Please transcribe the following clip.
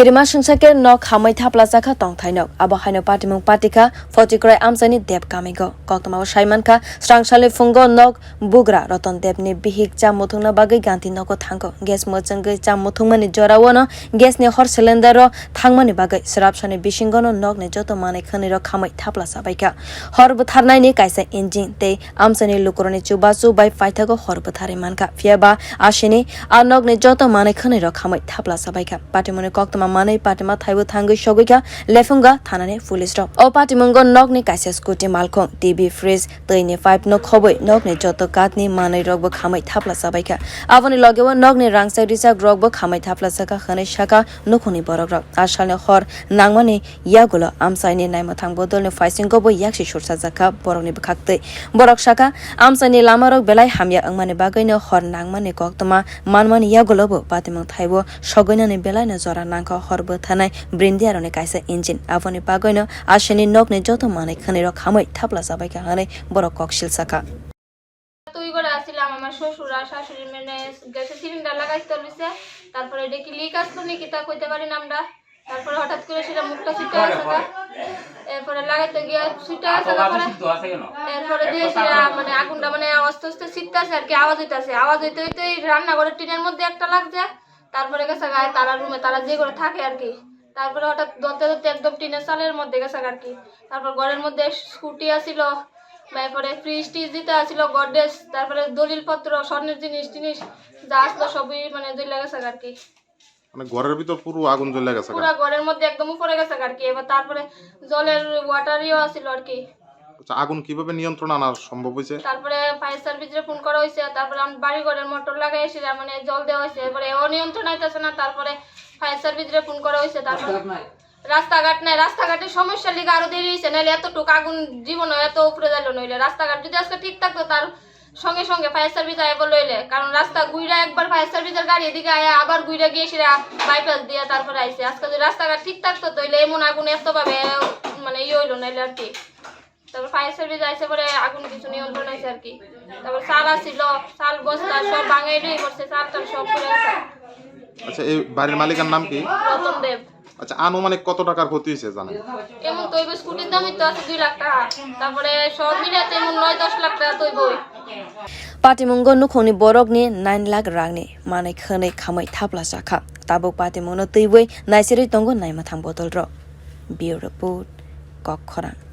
Kirima sinsa nok khamwi thapla sakha tongthainok abo haino Patimungo patika Fatikroy amchai deb kamigo koktama saimankha Swrang phungo nok bugra roton debni bihik cha muthungna bagai ganti noko thango gas mochanggai cha muthungmani jorawono gas ni hor cylinder ro thangmani bagai srapsani bisingono nok ne joto mane khani ro khamwi thapla sabaika hor butharnai ni kaisa engine te amchai lukuroni chubachu bai faithago hor buthari manka fiaba ashini a nok ne joto mane khani ro khamwi thapla sabaika Patimungo koktama mane patima thaibu thangai sogoika lefunga thanane police ro o Patimungo nok ni kaisa scooty malkhong TV fridge tini 5 no khoboi nok ni joto katni manai rogbo khamai thapla sabaika aboni logewo nok ni rangsa risa rogbo khamai thapla saka khane shaka nukhungni borok rok asalne hor nangmani yagulo amchai ni naima thang bodol ni phaisingo bo yakshi sursa jaka borok ni bkhakte borok shaka amchai ni lama rok belai hamya angmani bagai no hor nangmani koktama manmani yagulo bo Patimungo thaibo sogoina ni belai na jora nangkha horbo thanai brindiaro ni kaisa engine aboni bagai no asheni nok ni joto manai khani rok khamai thapla sabaika hane borok kokshil saka তুই করে আসছিলাম আমার শ্বশুর আর শাশুড়ি মানে গ্যাসের cylinder লাগাইতে লইছে তারপরে দেখি লিক আসতো নাকি তা কইতে পারি না আমরা তারপরে হঠাৎ করে সেটা মুখটা ছুটে আসা এরপরে লাগাইতে গিয়ে ছুটে আসা এরপরে দিয়ে সেটা মানে আগুনটা মানে আস্তে আস্তে ছিটতেছে আর কি আওয়াজ হইতে হইতে রান্নাঘরের টিনের মধ্যে একটা লাগছে তারপরে গেছে গায়ে তারা রুমে তারা যে করে থাকে আর কি তারপরে হঠাৎ ধরতে ধরতে একদম টিনের চালের মধ্যে গেছে আর কি তারপর ঘরের মধ্যে স্কুটি আসিল তারপরে ফ্রিজ টিজ দিতে আসিল গডরেজ তারপরে দলিলপত্র স্বর্ণের জিনিস যা আসলো সবই মানে জ্বলে গেছে আর কি মানে ঘরের ভিতর পুরো আগুন জ্বলে গেছে পুরো ঘরের মধ্যে একদম উপরে গেছে আর কি এবার তারপরে জলের ওয়াটারিও আসিল আর কি আচ্ছা আগুন কিভাবে নিয়ন্ত্রণ আনা সম্ভব হইছে তারপরে ফায়ার সার্ভিসে ফোন করা হইছে তারপরে আমরা বাড়ি ঘরের মোটর লাগাই এসে মানে জল দেওয়া হইছে এবারে ও নিয়ন্ত্রণ আইতাছে না তারপরে ফায়ার সার্ভিসে ফোন করা হইছে তারপরে রাস্তাঘাট নাই রাস্তাঘাটের সমস্যা লিগে আরো দেরি হয়েছে নাহলে এতটুকু আগুন জীবনে এত উপরে যাইল নইলে রাস্তাঘাট যদি আজকে ঠিক থাকতো তার সঙ্গে সঙ্গে ফায়ার সার্ভিস আইব লইলে কারণ রাস্তা গুইরা একবার ফায়ার সার্ভিসের গাড়ি এদিকে আয়া আবার গুইরা গিয়ে সেরা বাইপাস দিয়ে তারপরে আইছে আজকে যদি রাস্তাঘাট ঠিক থাকতো তাইলে এমন আগুন এতভাবে মানে হইলো নাইলে আর কি তারপর ফায়ার সার্ভিস আইসে পরে আগুন কিছু নিয়ন্ত্রণ হয়েছে আর কি তারপর চাল আসছিল চাল বস্তা সব ভাঙাই দিয়ে করছে চালটা সব করে গেছে আচ্ছা এই বাড়ির মালিকের নাম কি রতন দেব আচ্ছা আনুমানিক কত টাকার ক্ষতি হয়েছে জানেন এমন তৈব স্কুটির দামই তো আছে 2 লাখ টাকা তারপরে সব মিলে এমন 9-10 লাখ টাকা তৈবই Patimungo nukhungni borok ni 9 lakh rangni mane khwnwi khamwi thapla sakha tabuk Patimungo teiwei naisiri tongo naima thang bodol ro bureau report khwnwi